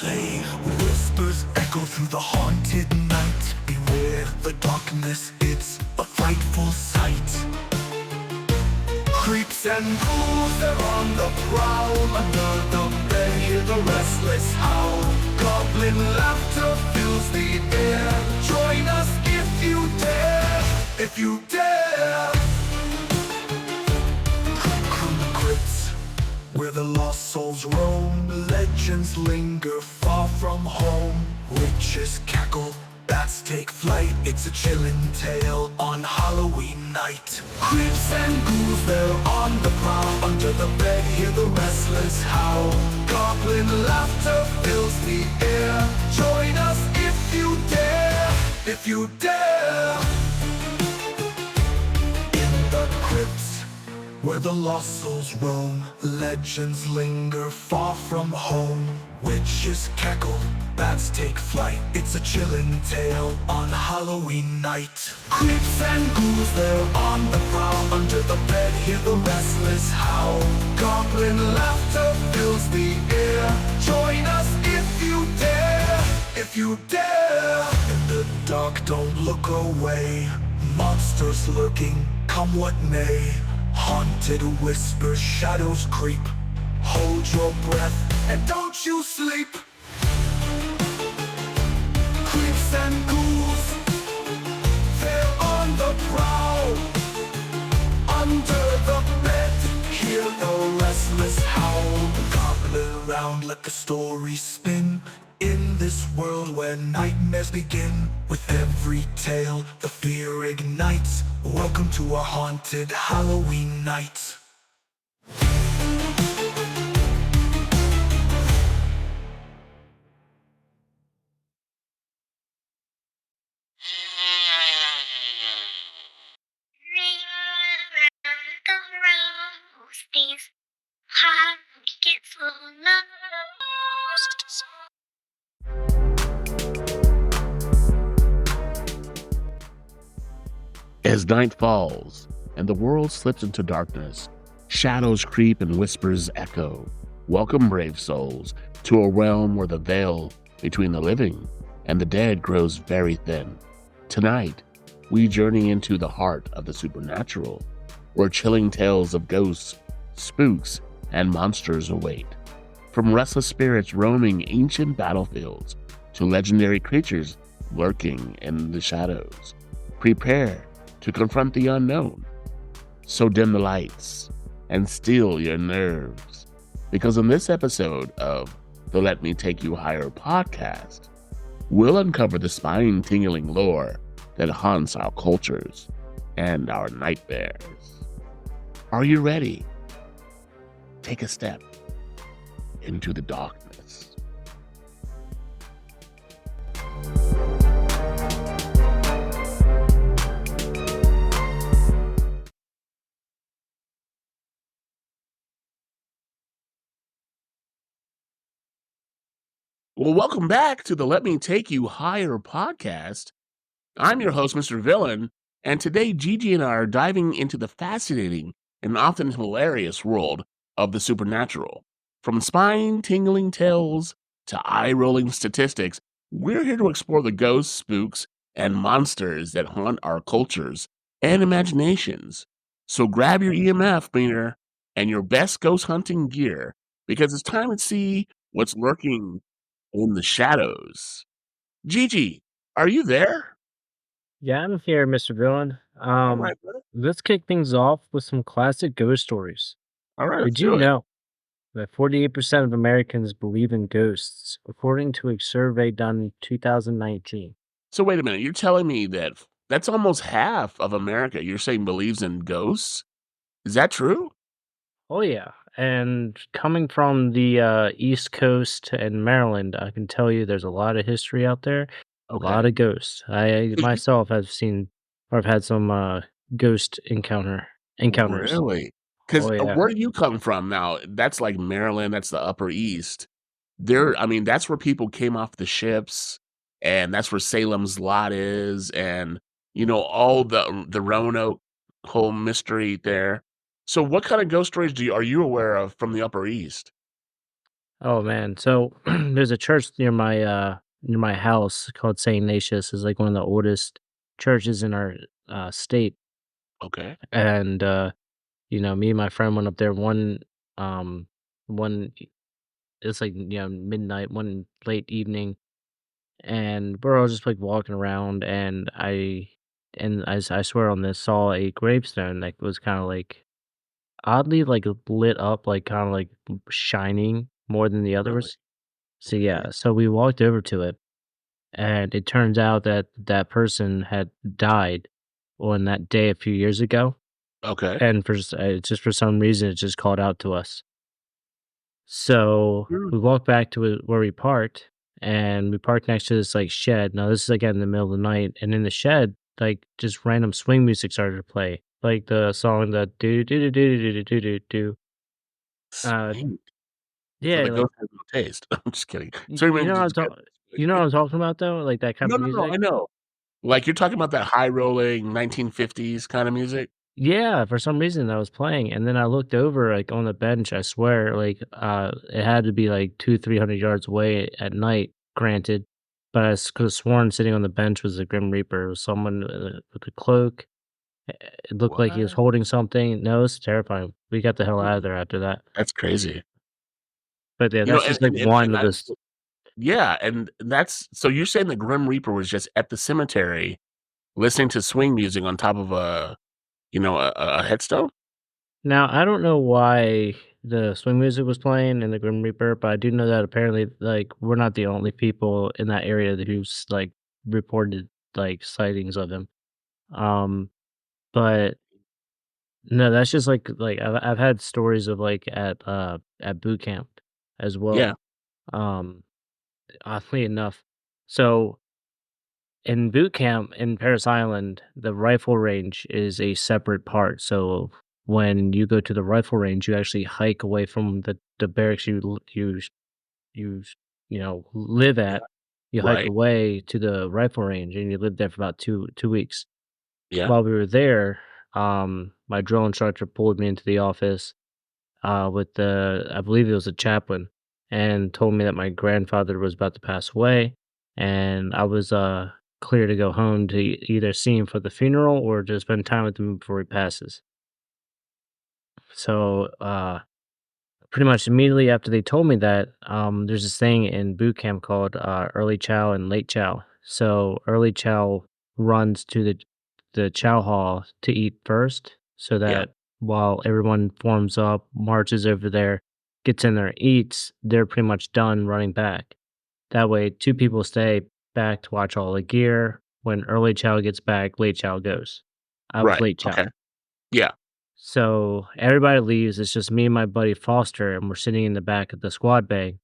play. Whispers echo through the haunted night. Beware the darkness, it's a frightful sight. Creeps and ghouls, they're on the prowl. Under the bed, hear the restless howl. Goblin laughter fills the air. Join us if you dare, if you dare. From the crypts, where the lost souls roam, legends linger far from home. Witches cackle, bats take flight. It's a chilling tale on Halloween night. Creeps and ghouls, they're on the prowl. Under the bed, hear the restless howl. Goblin laughter fills the air. Join us if you dare, if you dare. In the crypts, where the lost souls roam, legends linger far from home. Witches cackle, bats take flight. It's a chilling tale on Halloween night. Creeps and ghouls, they're on the prowl. Under the bed, hear the restless howl. Goblin laughter fills the air. Join us if you dare, if you dare. In the dark, don't look away. Monsters lurking, come what may. Haunted whispers, shadows creep. Hold your breath and don't you sleep. Creeps and ghouls, they're on the prowl. Under the bed, hear the restless howl. Gobble around, let the story spin. In this world where nightmares begin, with every tale the fear ignites. Welcome to our haunted Halloween night. As night falls and the world slips into darkness, shadows creep and whispers echo. Welcome, brave souls, to a realm where the veil between the living and the dead grows very thin. Tonight, we journey into the heart of the supernatural, where chilling tales of ghosts, spooks, and monsters await. From restless spirits roaming ancient battlefields to legendary creatures lurking in the shadows, prepare to confront the unknown. So dim the lights and still your nerves, because in this episode of the Let Me Take You Higher podcast, we'll uncover the spine-tingling lore that haunts our cultures and our nightmares. Are you ready? Take a step into the darkness. Well, welcome back to the Let Me Take You Higher podcast. I'm your host, Mr. Villain, and today Gigi and I are diving into the fascinating and often hilarious world of the supernatural. From spine-tingling tales to eye-rolling statistics, we're here to explore the ghosts, spooks, and monsters that haunt our cultures and imaginations. So grab your EMF meter and your best ghost hunting gear, because it's time to see what's lurking in the shadows. Gigi, are you there? Yeah, I'm here, Mr. Villain. All right, brother. Let's kick things off with some classic ghost stories. All right, let's Did you do it. know that 48% of Americans believe in ghosts, according to a survey done in 2019? So wait a minute, you're telling me that that's almost half of America you're saying believes in ghosts? Is that true? Oh, yeah. And coming from the East Coast and Maryland, I can tell you there's a lot of history out there, a lot Okay. of ghosts. I myself have seen or I've had some ghost encounters. Really? Because Oh, yeah. where do you come from now? That's like Maryland, that's the Upper East. I mean, that's where people came off the ships, and that's where Salem's Lot is, and all the Roanoke whole mystery there. So what kind of ghost stories are you aware of from the Upper East? Oh man, so there's a church near my house called Saint Ignatius. Is like one of the oldest churches in our state, Okay. and me and my friend went up there um one it's like midnight, one late evening, and we're all just like walking around, and I swear on this saw a gravestone that was kind of like oddly like lit up, like kind of like shining more than the Really? others. So Okay. yeah, so we walked over to it, and it turns out that that person had died on that day a few years ago, Okay. and just for some reason it just called out to us. So Mm. we walked back to where we parked, and we parked next to this like shed. Now this is again in the middle of the night, and in the shed, like just random swing music started to play, like the song that do do do do do do do do do. Uh, Sweet. So yeah, the like ghost has no taste. I'm just kidding. So you know what it's good. you know what I'm talking about though, like that kind No, of no, no, I music. know. Like, you're talking about that high rolling 1950s kinda music? Yeah, for some reason that was playing, and then I looked over, like, on the bench, I swear, like, it had to be, like, 300 yards away at night, granted, but I could've sworn sitting on the bench was the Grim Reaper. It was someone, with a cloak. It looked like he was What? holding something. No, it's terrifying. We got the hell out of Mm, there after that. that's crazy. But, yeah, You know, that's just, like, and one of I this. yeah, and that's so you're saying the Grim Reaper was just at the cemetery listening to swing music on top of a headstone? Now, I don't know why the swing music was playing in the Grim Reaper, but I do know that apparently, like, we're not the only people in that area that who's like reported like sightings of him. Um, but no, that's just like I've had stories of like at boot camp as Yeah, well. Um, oddly enough, so in boot camp in Paris Island, the rifle range is a separate part. So when you go to the rifle range, you actually hike away from the barracks you live yeah, at. You hike right, away to the rifle range, and you live there for about two weeks. yeah, While we were there, my drill instructor pulled me into the office with I believe it was a chaplain, and told me that my grandfather was about to pass away, and I was clear to go home to either see him for the funeral or to spend time with him before he passes. So pretty much immediately after they told me that, there's this thing in boot camp called early chow and late chow. So early chow runs to the chow hall to eat first, so yeah, that while everyone forms up, marches over there, gets in there, eats, they're pretty much done running back. That way, two people stay back to watch all the gear. When early chow gets back, late chow goes. I was right, late chow. okay, yeah, So everybody leaves. It's just me and my buddy Foster, and we're sitting in the back of the squad bay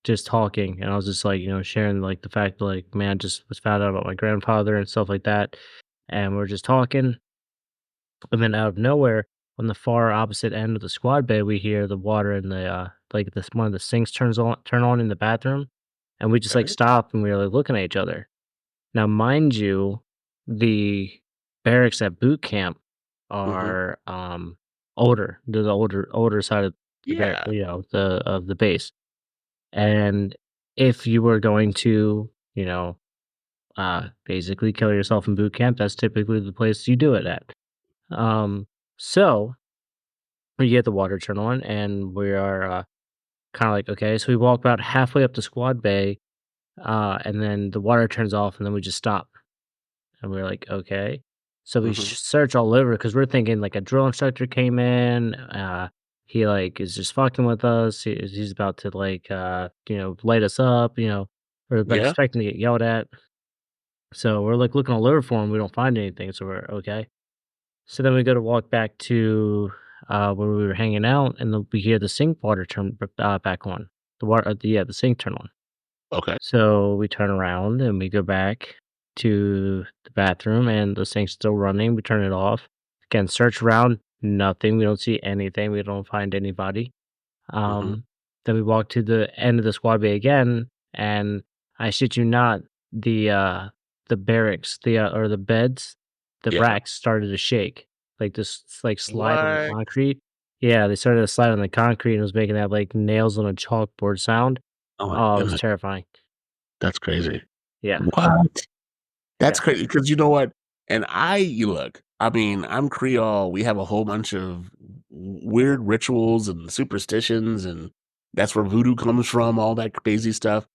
just talking. And I was just like, sharing like the fact like, man, just was found out about my grandfather and stuff like that. And we're just talking. And then out of nowhere, on the far opposite end of the squad bay, we hear the water in the like this one of the sinks turn on in the bathroom. And we just like okay, stop and we were like looking at each other. Now, mind you, the barracks at boot camp mhm, are, older. They're the older side of yeah, the base. And if you were going to, basically kill yourself in boot camp, that's typically the place you do it at. So we get the water turn on, and we are, kinda like, "Okay." So we walk about halfway up the squad bay, and then the water turns off, and then we just stop. And we are like, "Okay." So we mhm, search all over because we're thinking like a drill instructor came in, he like is just fucking with us. He's about to like light us up, we're about yeah, expecting to get yelled at. So we're like looking all over for him, we don't find anything, so we're okay. So then we go to walk back to where we were hanging out, and then we hear the sink water turn back on. The water, the sink turn on. okay, So we turn around and we go back to the bathroom, and the sink's still running. We turn it off. Again, search around, nothing. We don't see anything. We don't find anybody. mhm, Um, then we walk to the end of the squad bay again, and I shit you not, the barracks, or the beds, the yeah. racks started to shake, like this, like slide on the What? concrete. Yeah, they started to slide on the concrete and was making that, like, nails on a chalkboard sound. Oh my Oh, it was goodness, terrifying. that's crazy. Yeah, What? That's yeah. crazy because you know what? And you look, I mean, I'm Creole. We have a whole bunch of weird rituals and superstitions, and that's where voodoo comes from, all that crazy stuff.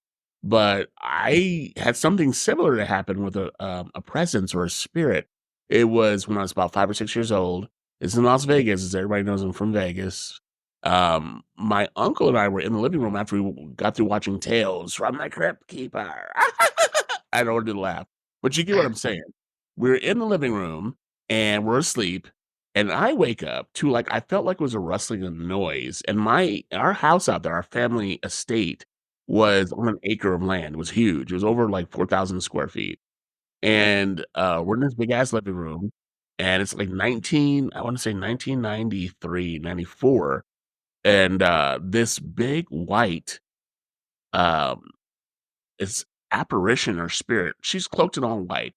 But I had something similar to happen with a presence or a spirit. It was when I was about 5 or 6 years old. It's in Las Vegas, as everybody knows I'm from Vegas. My uncle and I were in the living room after we got through watching Tales from the Crypt Keeper. I don't want to laugh, but you get what I'm saying. We're in the living room and we're asleep, and I wake up to like I felt like it was a rustling of noise, and our house out there, our family estate, was on an acre of land. It was huge. It was over like 4,000 square feet, and we're in this big ass living room, and it's like 19. I want to say 1993, 94, and this big white um, it's apparition or spirit. She's cloaked in all white.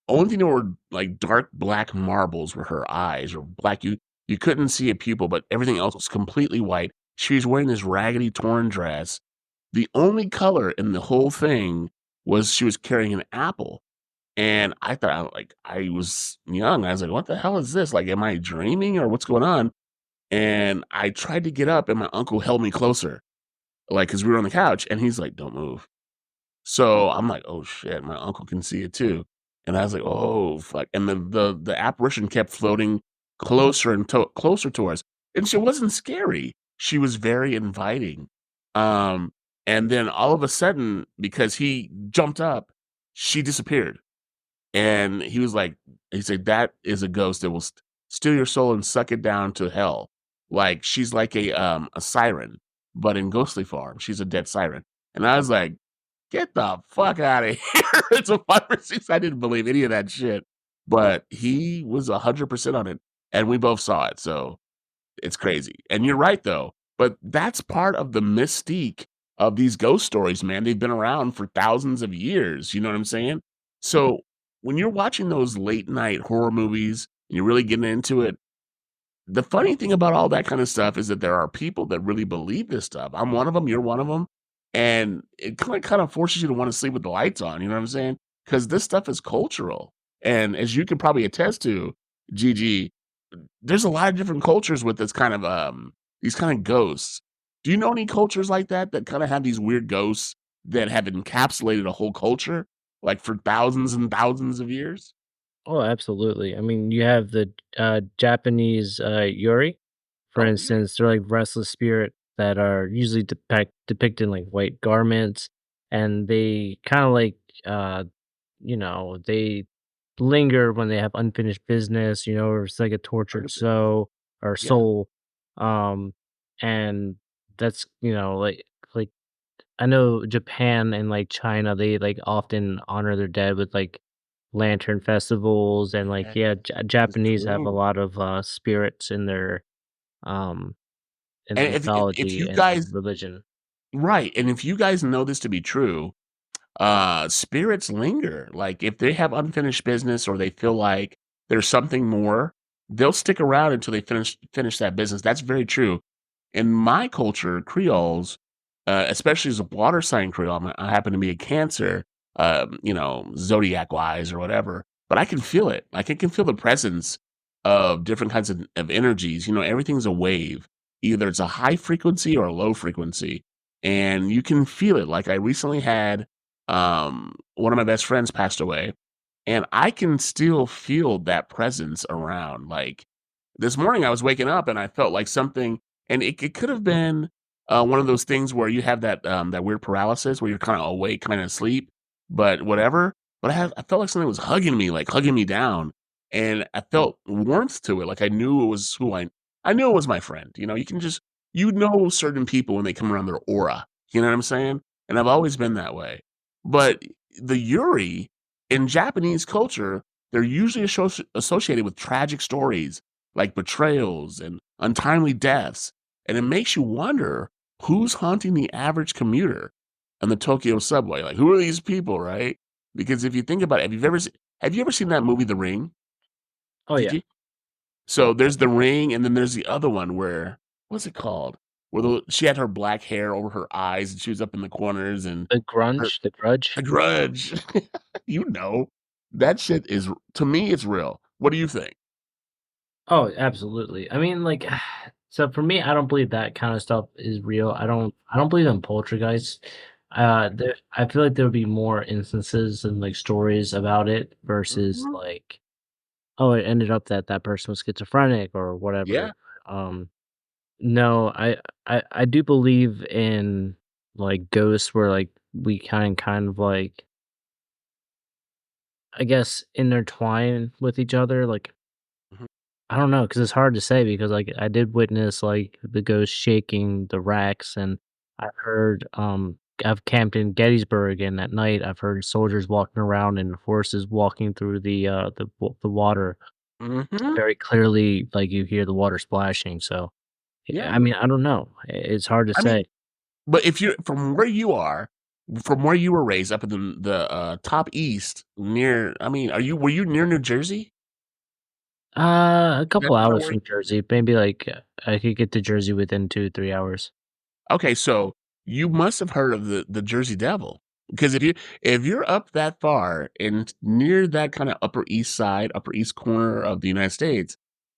Only thing that were like dark black marbles were her eyes, or black. You couldn't see a pupil, but everything else was completely white. She was wearing this raggedy torn dress. The only color in the whole thing was she was carrying an apple. And I thought, like, I was young. I was like, what the hell is this? Like, am I dreaming or what's going on? And I tried to get up, and my uncle held me closer, like, because we were on the couch, and he's like, don't move. So I'm like, "Oh shit, my uncle can see it too." And I was like, "Oh fuck." And the apparition kept floating closer and closer to us. And she wasn't scary. She was very inviting. Um, and then all of a sudden, because he jumped up, she disappeared. And he said, "That is a ghost that will steal your soul and suck it down to hell." Like she's like a siren, but in ghostly form. She's a dead siren. And I was like, get the fuck out of here. It's a 5 or 6. I didn't believe any of that shit. But he was 100% on it, and we both saw it, so it's crazy. And you're right, though, but that's part of the mystique of these ghost stories, man. They've been around for thousands of years, you know what I'm saying? So, when you're watching those late night horror movies, and you're really getting into it, the funny thing about all that kind of stuff is that there are people that really believe this stuff. I'm one of them, you're one of them, and it kind of forces you to wanna sleep with the lights on, you know what I'm saying? Because this stuff is cultural, and as you can probably attest to, Gigi, there's a lot of different cultures with this kind of, these kind of ghosts. Do you know any cultures like that that kinda have these weird ghosts that have encapsulated a whole culture, like, for thousands and thousands of years? Oh, absolutely. I mean, you have the, Japanese, Yuri, for Oh, yeah. instance. They're like restless spirit that are usually depicted in, like, white garments, and they kinda like, uh, they linger when they have unfinished business, or it's like a tortured 100%. Yeah. soul, um, and that's, like I know Japan and, like, China, they, like, often honor their dead with, like, lantern festivals and, like, Yeah, yeah, it's Japanese have a true. lot of, spirits um, in And if mythology you and guys religion. right, and if you guys know this to be true, spirits linger. Like, if they have unfinished business or they feel like there's something more, they'll stick around until they finish that business. That's very true. In my culture, Creoles, especially as a water sign Creole, I happen to be a Cancer, zodiac wise or whatever, but I can feel it. Like I can feel the presence of different kinds of energies. Everything's a wave. Either it's a high frequency or a low frequency. And you can feel it. Like I recently had one of my best friends passed away, and I can still feel that presence around. Like this morning I was waking up and I felt like something, and it could have been one of those things where you have that weird paralysis where you're kind of awake, kind of asleep, but whatever. But I felt like something was hugging me, like hugging me down, and I felt warmth to it. Like I knew it was I knew it was my friend. You can just certain people when they come around their aura. You know what I'm saying? And I've always been that way. But the Yuri in Japanese culture, they're usually associated with tragic stories like betrayals and untimely deaths. And it makes you wonder who's haunting the average commuter on the Tokyo subway. Like, who are these people, right? Because if you think about it, have you ever seen that movie, The Ring, Oh, yeah. Gigi? So there's The Ring, and then there's the other one where what's it called? Where she had her black hair over her eyes, and she was up in the corners, and The her grunge, the grudge. The Grudge. You know, that shit is to me, it's real. What do you think? Oh, absolutely. I mean, like, so for me, I don't believe that kind of stuff is real. I don't believe in poltergeists. I feel like there would be more instances and like stories about it versus Mhm. like, oh, it ended up that that person was schizophrenic or Yeah. whatever. Um, no, I do believe in like ghosts where like we kind of like I guess intertwine with each other. Like Mhm. I don't know, cause it's hard to say because, like, I did witness, like, the ghost shaking the racks, and I've camped in Gettysburg, and at night, I've heard soldiers walking around and horses walking through the water Mhm. very clearly, like, you hear the water splashing, so, Yeah. I mean, I don't know. It's hard to I mean, say. but if you're from where you were raised up in the top east near I mean, were you near New Jersey? A That's couple kinda hours where from Jersey, maybe, like, I could get to Jersey within 2, 3 hours. okay, so you must have heard of the Jersey Devil, because if you're up that far and near that kinda Upper East Side, Upper East corner of the United States,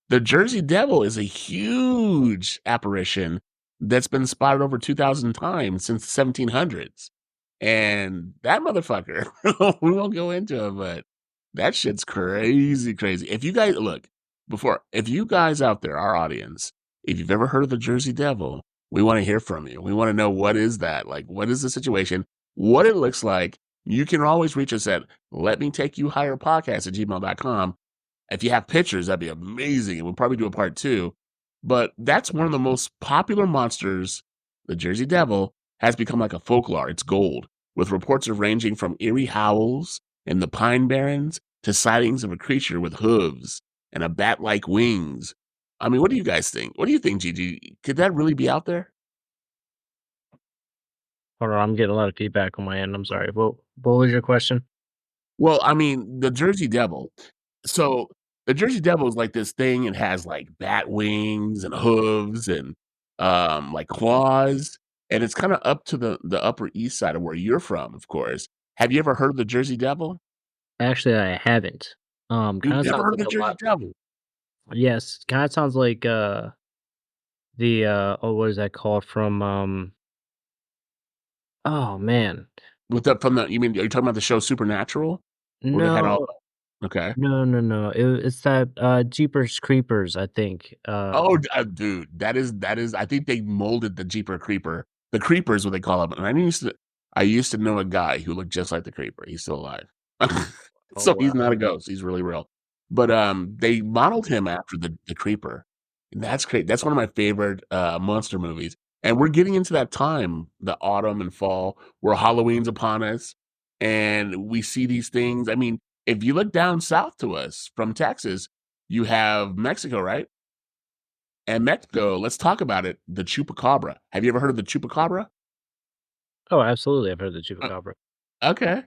the Jersey Devil is a huge apparition that's been spotted over 2,000 times since the 1700s, and that motherfucker we won't go into it, but that shit's crazy, crazy. If you guys look, if you guys out there, our audience, if you've ever heard of the Jersey Devil, we wanna hear from you. We wanna know what is that? Like, what is the situation? What it looks like? You can always reach us at letmetakeyouhigherpodcast@gmail.com. If you have pictures, that'd be amazing, and we'll probably do a part 2. But that's one of the most popular monsters. The Jersey Devil has become like a folklore. It's gold, with reports of ranging from eerie howls in the Pine Barrens to sightings of a creature with hooves and a bat-like wings. I mean, what do you guys think? What do you think, Gigi? Could that really be out there? Hold on, I'm getting a lot of feedback on my end, I'm sorry. What was your question? Well, I mean, the Jersey Devil. So the Jersey Devil is like this thing. It has like bat wings and hooves and like claws, and it's kind of up to the Upper East Side of where you're from, of course. Have you ever heard of the Jersey Devil? Actually, I haven't. You've Kinda never sounds heard of like the a Jersey lot. Devil Yes, kinda sounds like, oh, what is that called from, oh, man. with the from the? You mean are you talking about the show Supernatural, where they had all? No, Okay. no. It's that, Jeepers Creepers, I think, Oh, dude, that is I think they molded the Creeper's what they call him, and I used to know a guy who looked just like the Creeper. He's still alive. oh, So he's wow. not a ghost, he's really real. But, they modeled him after the Creeper, and that's great. That's one of my favorite, monster movies, and we're getting into that time, the autumn and fall, where Halloween's upon us, and we see these things. I mean, if you look down south to us from Texas, you have Mexico, right? And Mexico, let's talk about it, the Chupacabra. Have you ever heard of the Chupacabra? Oh, absolutely, I've heard the Uh, Chupacabra. okay.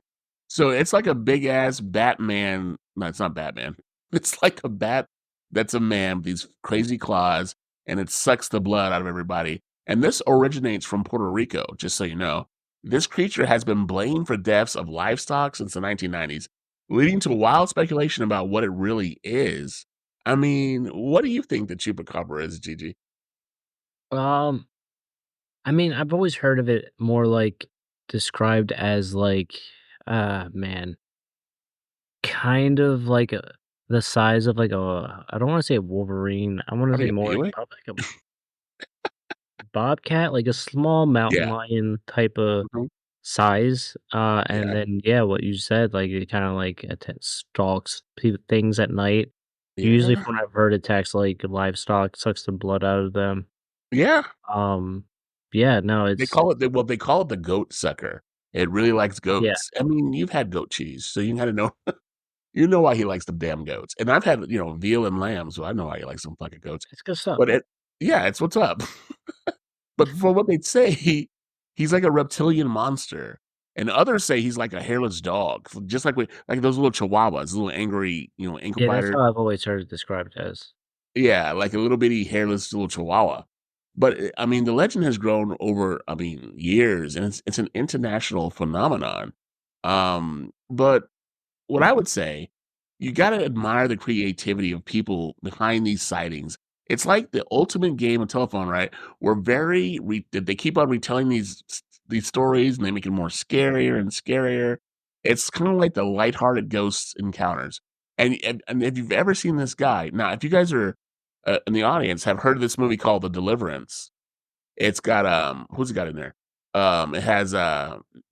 So it's like a big ass Batman. No, it's not Batman. It's like a bat that's a man with these crazy claws, and it sucks the blood out of everybody. And this originates from Puerto Rico, just so you know. This creature has been blamed for deaths of livestock since the 1990s, leading to wild speculation about what it really is. I mean, what do you think the Chupacabra is, Gigi? Um, I mean, I've always heard of it more, like, described as, like, man, kind of like the size of, like, I don't wanna say a Wolverine, I wanna Like say a more Buick? of, like, a bobcat, like a small mountain Yeah. lion type of Mhm. size, and Yeah. then, yeah, what you said, like, it kinda, like, stalks things at night. Usually Yeah. when I've heard attacks, like, livestock, sucks the blood out of them. Yeah. Um, yeah, no, They it's call it they call it the goat sucker. It really likes yeah, goats. I mean, you've had goat cheese, so you kinda know you know why he likes the damn goats. And I've had, veal and lamb, so I know why he likes them fucking goats. it's good stuff. But it yeah, it's what's up. But for what they'd say, he's like a reptilian monster, and others say he's like a hairless dog, just like those little chihuahuas, little angry, ankle Yeah, that's how biters. I've always heard it described as. Yeah, like a little bitty hairless little chihuahua. But I mean, the legend has grown over, I mean, years, and it's an international phenomenon. But what I would say, you gotta admire the creativity of people behind these sightings. It's like the ultimate game of telephone, right? We're very they keep on retelling these stories, and they make it more scarier and scarier. It's kind of like the lighthearted ghosts encounters. And if you've ever seen this guy, now if you guys are in the audience have heard of this movie called The Deliverance, it's got, who's it got in there? It has,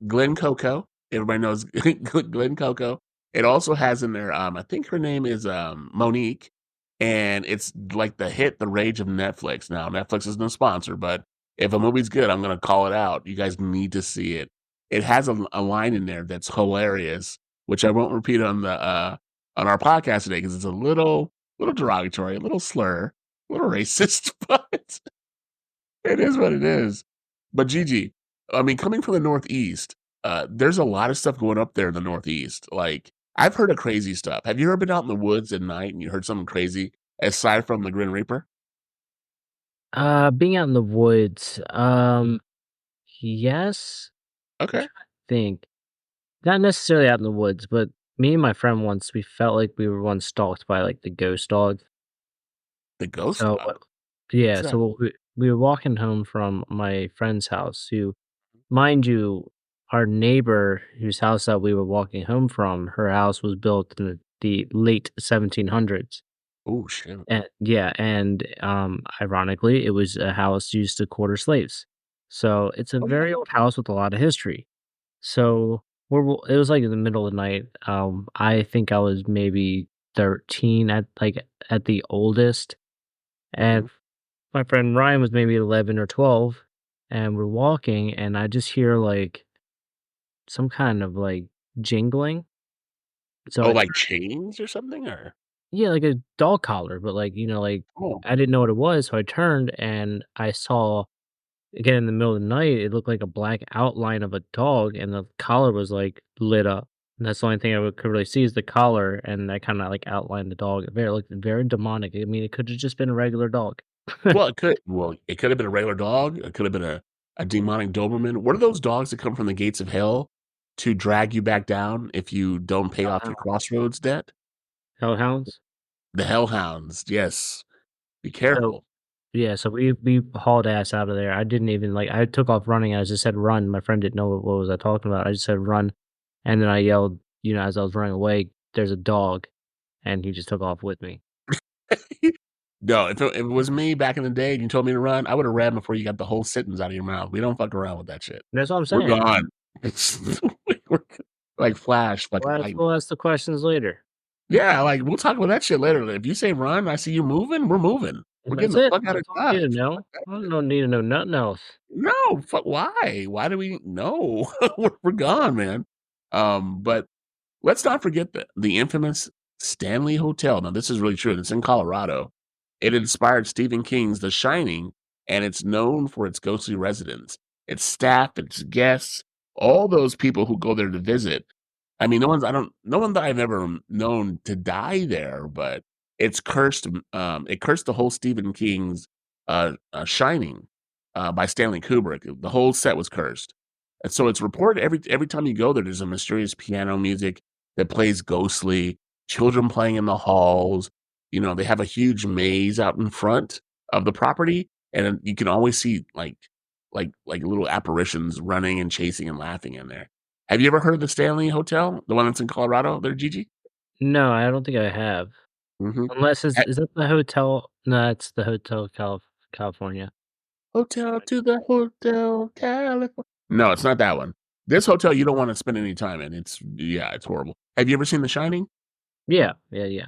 Glenn Coco. Everybody knows Glenn Coco. It also has in there, I think her name is, Monique, and it's like the hit, the rage of Netflix. Now, Netflix is no sponsor, but if a movie's good, I'm gonna call it out. You guys need to see it. It has a line in there that's hilarious, which I won't repeat on our podcast today because it's a little derogatory, a little slur, a little racist, but it is what it is. But Gigi, I mean, coming from the Northeast, there's a lot of stuff going up there in the Northeast. Like, I've heard of crazy stuff. Have you ever been out in the woods at night and you heard something crazy aside from the Grim Reaper? Being out in the woods, yes. I'm Okay. trying to think. Not necessarily out in the woods, but me and my friend once, we felt like we were once stalked by, like, the ghost dog. The ghost So what dog. yeah, What's that? so we were walking home from my friend's house, who, mind you, our neighbor whose house that we were walking home from, her house was built in the late 1700s. Oh shit. And yeah, and, ironically, it was a house used to quarter slaves. So, it's a Oh yeah. very old house with a lot of history. So, it was, like, in the middle of the night, I think I was maybe 13 at the oldest, Mhm. and my friend Ryan was maybe 11 or 12, and we're walking, and I just hear, like, some kind of, like, jingling. So Oh, I like chains or something, or Yeah, like a dog collar, but, like, like, oh, I didn't know what it was, so I turned and I saw, again, in the middle of the night, it looked like a black outline of a dog, and the collar was, like, lit up, and that's the only thing could really see is the collar, and that kinda, like, outlined the dog. It looked very demonic. I mean, it could've just been a regular dog. it could have been a regular dog. It could have been a demonic Doberman. What are those dogs that come from the gates of hell to drag you back down if you don't pay off your Hellhound crossroads debt? Hellhounds? The hellhounds, yes. Be So careful. yeah, so we hauled ass out of there. I didn't even, like, I took off running, I just said, "Run." My friend didn't know what was I talking about. I just said, "Run." And then I yelled, as I was running away, "There's a dog," and he just took off with me. No, if it was me back in the day and you told me to run, I would have ran before you got the whole sentence out of your mouth. We don't fuck around with that shit. That's what I'm We're saying. gone. We're like Flash, fucking lightning. We'll ask the questions later. Yeah, like, we'll talk about that shit later. If you say run, I see you moving, we're moving. We're getting That's the it. fuck out of That's all I need to Dodge. Fuck know. that I shit. don't need to know nothing else. No, fuck why? Why do we no? We're gone, man. But let's not forget the infamous Stanley Hotel. Now, this is really true, and it's in Colorado. It inspired Stephen King's The Shining, and it's known for its ghostly residents, its staff, its guests, all those people who go there to visit. I mean, no one that I've ever known to die there, but it's cursed. It cursed the whole Stephen King's Shining by Stanley Kubrick. The whole set was cursed. And so it's reported every time you go there, there's a mysterious piano music that plays ghostly, children playing in the halls. They have a huge maze out in front of the property, and you can always see like little apparitions running and chasing and laughing in there. Have you ever heard of the Stanley Hotel, the one that's in Colorado? There, Gigi. No, I don't think I have. Mm-hmm. Unless is that the hotel? No, it's the Hotel California. Hotel to the Hotel California. No, it's not that one. This hotel you don't want to spend any time in. It's horrible. Have you ever seen The Shining? Yeah, yeah, yeah.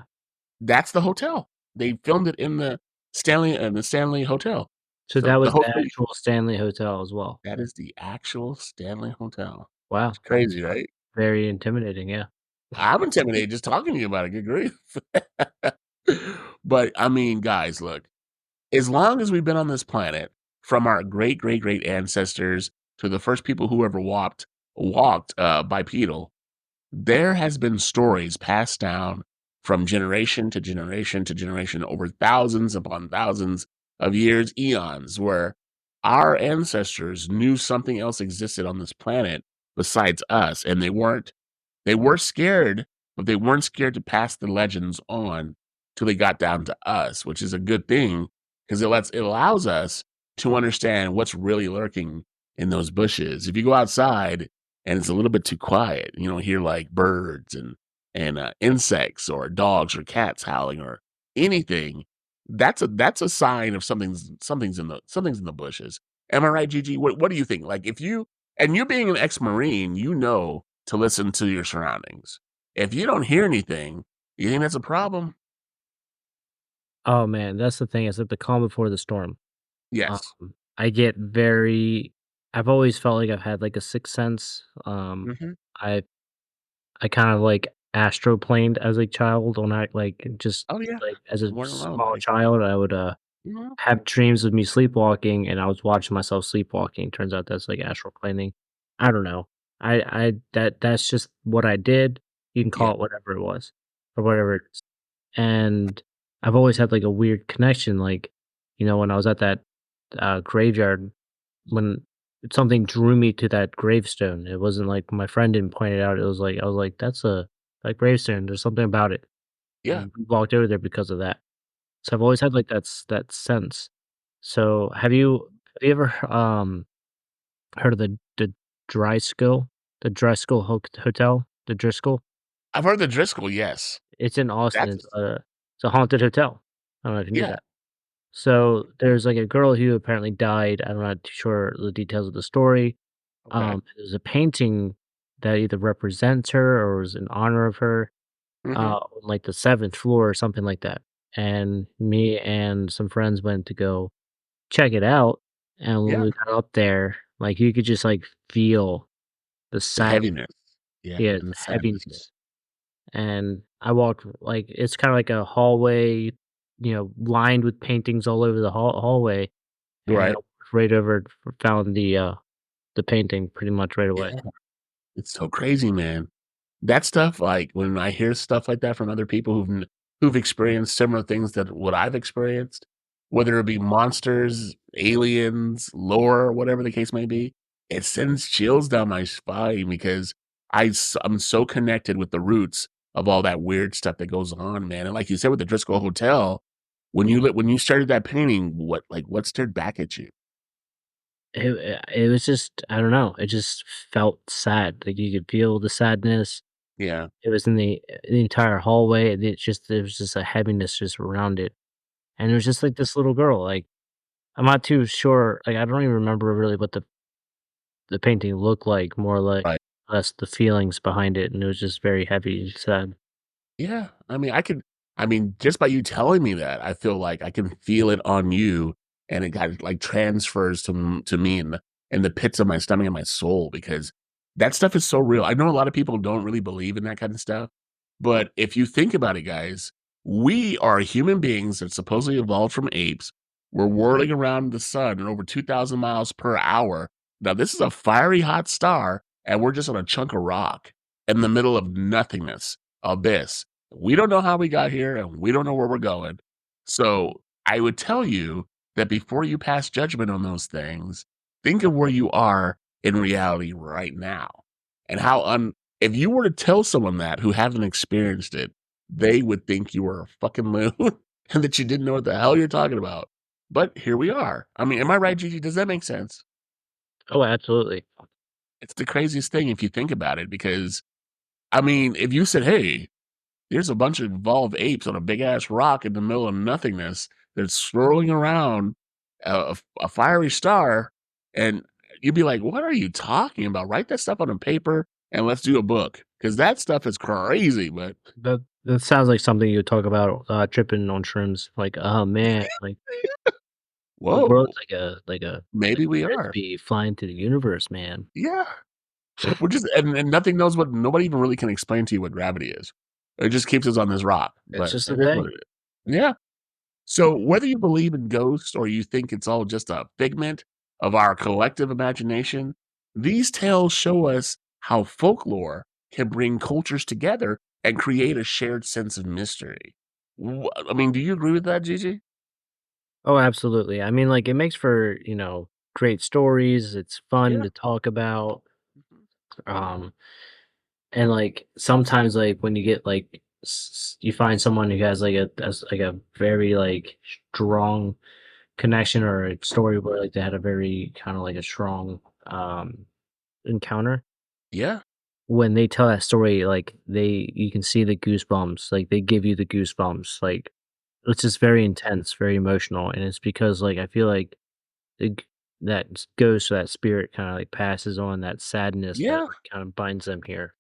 That's the hotel. They filmed it in the Stanley Hotel. So So that the was the hotel actual Stanley Hotel as well. that is the actual Stanley Hotel. It's Wow, crazy, right? very intimidating. Yeah. I'm intimidated just talking to you about it. Good grief. But I mean, guys, look, as long as we've been on this planet, from our great great great ancestors to the first people who ever walked bipedal, there has been stories passed down from generation to generation to generation over thousands upon thousands of years, eons, where our ancestors knew something else existed on this planet besides us, and they were scared, but they weren't scared to pass the legends on till they got down to us, which is a good thing because it allows us to understand what's really lurking in those bushes. If you go outside and it's a little bit too quiet, you don't hear like birds and insects or dogs or cats howling or anything. That's a sign of something's in the bushes. Am I right, Gigi? What do you think? Like if you and you being an ex-marine, you know to listen to your surroundings. If you don't hear anything, you think that's a problem? Oh man, that's the thing. It's like the calm before the storm. Yes. Um, I get very. I've always felt like I've had like a sixth sense. Mhm. I I kind of like astroplaned as a child when I like just Oh, yeah. like as a You weren't alone, small buddy. child, I would Mhm. have dreams of me sleepwalking, and I was watching myself sleepwalking. Turns out that's like astral planning. I don't know. That's just what I did. You can Yeah. call it whatever it was, or whatever it is. And I've always had like a weird connection. Like, when I was at that graveyard, when something drew me to that gravestone. It wasn't like my friend didn't point it out. It was like I was like, "That's a gravestone. There's something about it." Yeah. And we walked over there because of that. So I've always had like that sense. So have you ever heard of the Dry Skull Hotel, the Driscoll? I've heard the Driscoll, yes. It's in Austin. That's It's a haunted hotel. I don't know if you knew yeah. that. So there's like a girl who apparently died. I'm not too sure the details of the story. Okay. There's a painting that either represents her or is in honor of her, Mhm. on like the seventh floor or something like that. And me and some friends went to go check it out. And when Yeah. we got up there, like you could just like feel the The silence, heaviness. Yeah, yeah, and the the sadness, yeah. heaviness. And I walked like it's kind of like a hallway, lined with paintings all over the hallway. And I Right. walked right over, found the painting pretty much right away. Yeah. It's so crazy, man. That stuff, like, when I hear stuff like that from other people who've experienced similar things that what I've experienced, whether it be monsters, aliens, lore, whatever the case may be, it sends chills down my spine because I'm so connected with the roots of all that weird stuff that goes on, man. And like you said with the Driscoll Hotel, when you started that painting, what stared back at you? It was just I don't know, it just felt sad, like, you could feel the sadness. Yeah. It was in the entire hallway, and there was just a heaviness just around it, and it was just like this little girl, like, I'm not too sure, like, I don't even remember really what the painting looked like, more like Right. less the feelings behind it, and it was just very heavy and sad. Yeah, I mean, just by you telling me that, I feel like I can feel it on you, and it got like transfers to me in the pits of my stomach and my soul because that stuff is so real. I know a lot of people don't really believe in that kind of stuff, but if you think about it, guys, we are human beings that supposedly evolved from apes. We're whirling around the sun at over 2,000 miles per hour. Now, this is a fiery hot star, and we're just on a chunk of rock in the middle of nothingness, abyss. We don't know how we got here and we don't know where we're going. So I would tell you that before you pass judgment on those things, think of where you are in reality right now. And if you were to tell someone that who haven't experienced it, they would think you were a fucking loon and that you didn't know what the hell you're talking about. But here we are. I mean, am I right, Gigi? Does that make sense? Oh, absolutely. It's the craziest thing if you think about it, because I mean, if you said, hey, there's a bunch of evolved apes on a big ass rock in the middle of nothingness that's swirling around a fiery star. And you'd be like, what are you talking about? Write that stuff on a paper and let's do a book. Because that stuff is crazy. But That sounds like something you would talk about, tripping on shrooms, like, "Oh, man," like, "The world's whoa, like maybe a we are. frisbee flying through the universe, man." Yeah. We're just, and nothing knows what, nobody even really can explain to you what gravity is. It just keeps us on this rock. It's But just a it is what thing. it is. Yeah. So, whether you believe in ghosts or you think it's all just a figment of our collective imagination, these tales show us how folklore can bring cultures together and create a shared sense of mystery. I mean, do you agree with that, Gigi? Oh, absolutely. I mean, like, it makes for, great stories. It's fun Yeah. to talk about. Um, and like sometimes, like when you get like you find someone who has like a very like strong connection or a story where like they had a very kind of like a strong encounter. Yeah. When they tell that story, like you can see the goosebumps. Like they give you the goosebumps. Like it's just very intense, very emotional, and it's because like I feel like it, that goes to that spirit kind of like passes on that sadness that Yeah. like, kind of binds them here.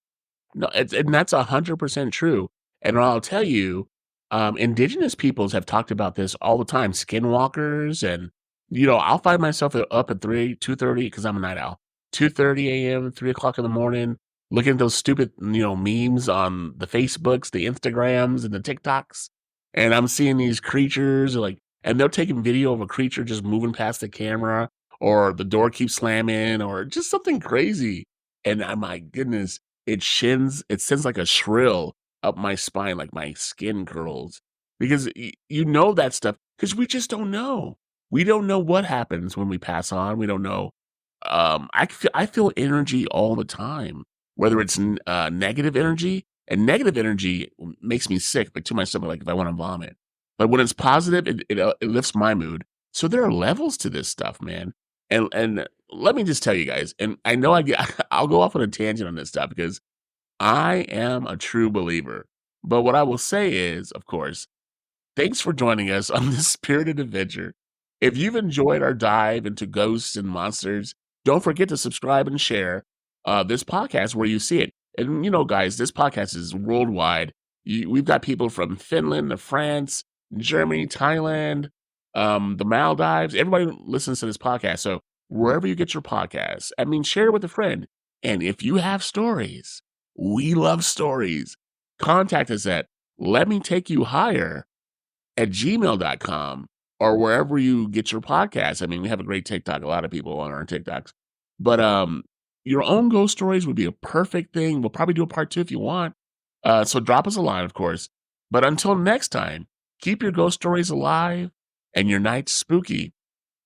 No, and that's 100% true. And I'll tell you, indigenous peoples have talked about this all the time. Skinwalkers, and I'll find myself up at 2:30 because I'm a night owl. 2:30 a.m., 3 o'clock in the morning, looking at those stupid, memes on the Facebooks, the Instagrams, and the TikToks, and I'm seeing these creatures and they're taking video of a creature just moving past the camera, or the door keeps slamming, or just something crazy. And my goodness, it sends like a shrill up my spine, like my skin curls, because you know that stuff because we just don't know. We don't know what happens when we pass on. We don't know. I feel energy all the time, whether it's negative energy, and negative energy makes me sick, like to my stomach, like if I want to vomit. But when it's positive, it lifts my mood. So there are levels to this stuff, man. And let me just tell you guys, and I know I'll go off on a tangent on this stuff because I am a true believer. But what I will say is, of course, thanks for joining us on this spirited adventure. If you've enjoyed our dive into ghosts and monsters, don't forget to subscribe and share this podcast where you see it. And, guys, this podcast is worldwide. We've got people from Finland to France, Germany, Thailand, the Maldives. Everybody listens to this podcast. So wherever you get your podcasts, I mean, share it with a friend. And if you have stories, we love stories. Contact us at Let Me Take You Higher at gmail.com or wherever you get your podcasts. I mean, we have a great TikTok, a lot of people on our TikToks. But your own ghost stories would be a perfect thing. We'll probably do a part 2 if you want. So drop us a line, of course. But until next time, keep your ghost stories alive and your nights spooky.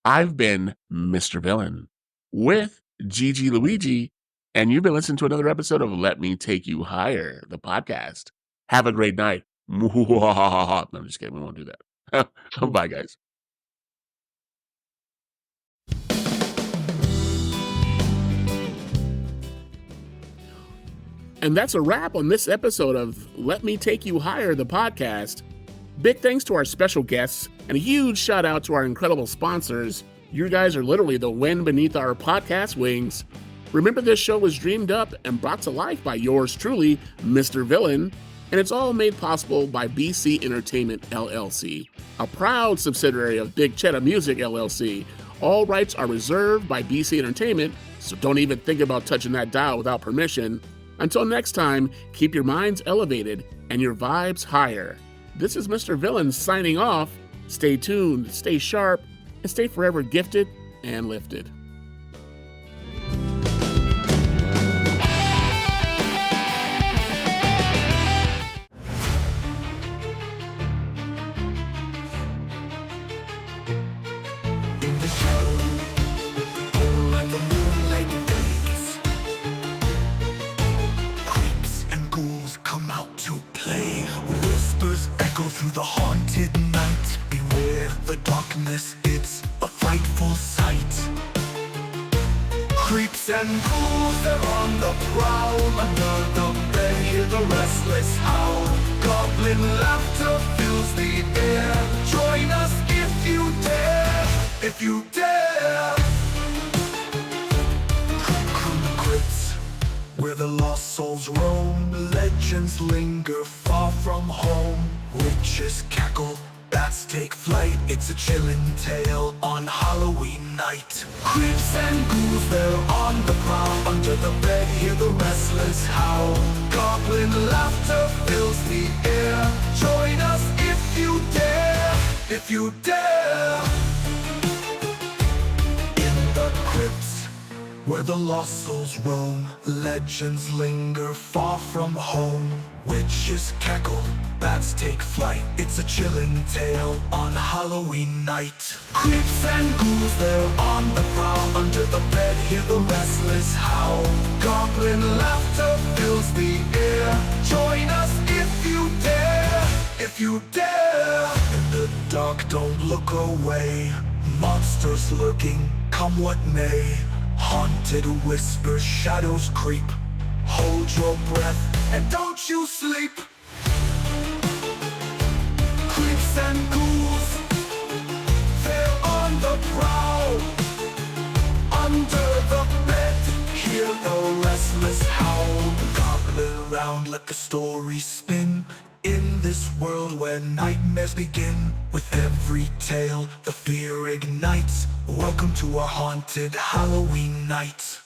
I've been Mr. Villain with Gigi Luigi, and you've been listening to another episode of Let Me Take You Higher, the podcast. Have a great night. No, I'm just kidding. We won't do that. Bye, guys. And that's a wrap on this episode of Let Me Take You Higher, the podcast. Big thanks to our special guests, and a huge shout out to our incredible sponsors. You guys are literally the wind beneath our podcast wings. Remember, this show was dreamed up and brought to life by yours truly, Mr. Villain, and it's all made possible by BC Entertainment LLC, a proud subsidiary of Big Cheddar Music LLC. All rights are reserved by BC Entertainment, so don't even think about touching that dial without permission. Until next time, keep your minds elevated and your vibes higher. This is Mr. Villain signing off. Stay tuned, stay sharp, and stay forever gifted and lifted. In the shadow, oh, like the moonlight fades, creeps and ghouls come out to play. Whispers echo through the haunted night. Beware the darkness, it's a frightful sight. Creeps and ghouls, they're on the prowl. Under the bed, hear the restless howl. Goblin laughter fills the air. Join us if you dare, if you dare. From the crypts, where the lost souls roam, legends linger far from home. Witches cackle, bats take flight. It's a chilling tale on Halloween night. Creeps and ghouls, they're on the prowl. Under the bed, hear the restless howl. Goblin laughter fills the air. Join us if you dare, if you dare. In the crypts, where where the lost souls roam. Legends linger far from home. Witches cackle, bats take flight. It's a chilling tale on Halloween night. Creeps and ghouls, they're on the prowl. Under the bed, hear the restless howl. Goblin laughter fills the air. Join us if you dare, if you dare. In the dark, don't look away. Monsters lurking, come what may. Haunted whispers, shadows creep. Hold your breath and don't you sleep. Creeps and ghouls, they're on the prowl. Under the bed, hear the restless howl. Gobble around, let the story spin. In this world where nightmares begin, with every tale the fear ignites. Welcome to our haunted Halloween night.